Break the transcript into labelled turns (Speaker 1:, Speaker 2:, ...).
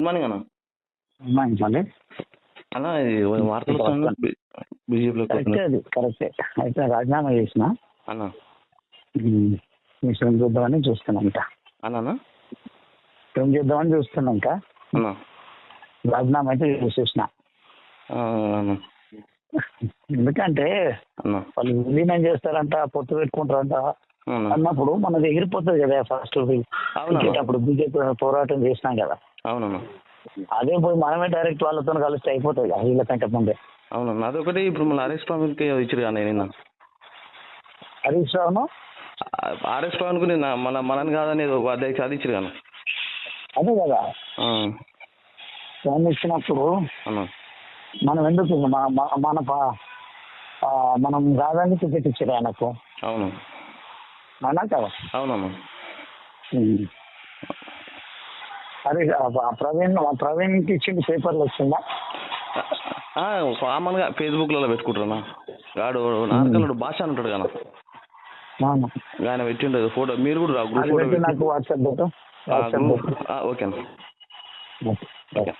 Speaker 1: Good morning అన్న.
Speaker 2: మళ్ళీ
Speaker 1: అన్న ఇది వార్తలు వస్తున్నాయి బీజేపీలో.
Speaker 2: కరెక్టే, అది కరెక్టే. అయితే రాజీనామా చేసిన
Speaker 1: అన్న
Speaker 2: మిషన్ చూద్దామని చూస్తున్నాంట.
Speaker 1: అన్న
Speaker 2: ఏం చేద్దామని చూస్తున్నాంక
Speaker 1: అన్న
Speaker 2: రాజీనామా అయితే చేసేసిన. ఎందుకంటే
Speaker 1: అన్న
Speaker 2: వాళ్ళు విలీనం చేస్తారంట, పొత్తు పెట్టుకుంటారంట అన్నప్పుడు మనది ఎగిరిపోతుంది కదా. ఫస్ట్ అప్పుడు బీజేపీ పోరాటం చేసినాం కదా.
Speaker 1: అవునన్నా.
Speaker 2: అదే పోయి మనమే డైరెక్ట్ వాళ్ళతో కలిస్తే అయిపోతుంది కదా వీళ్ళకంటే ముందే.
Speaker 1: అవునన్నా. అదొకటి ఇప్పుడు మన హరీష్ రావుకి ఇచ్చారు కానీ నిన్న
Speaker 2: హరీష్ రావును
Speaker 1: ఆర్ఎస్ రావుకు నిన్న మనని కాదని అధ్యక్ష అది ఇచ్చారు కానీ.
Speaker 2: అదే కదా దాన్ని ఇచ్చినప్పుడు మనం ఎందుకు మనం రాజానికి టికెట్ ఇచ్చారు ఆయనకు.
Speaker 1: అవును
Speaker 2: అవునా కదా.
Speaker 1: అవునమ్మా.
Speaker 2: అరే ప్రవీణ్కి ఇచ్చింది పేపర్లు వచ్చిందా?
Speaker 1: కామన్గా ఫేస్బుక్లలో పెట్టుకుంటారా వాడు నార్కల్ భాష అని ఉంటాడు కదా ఆయన పెట్టిండు ఫోటో. మీరు కూడా గ్రూప్ ఫోటో
Speaker 2: నాకు వాట్సాప్
Speaker 1: ఓకే అన్న. ఓకే.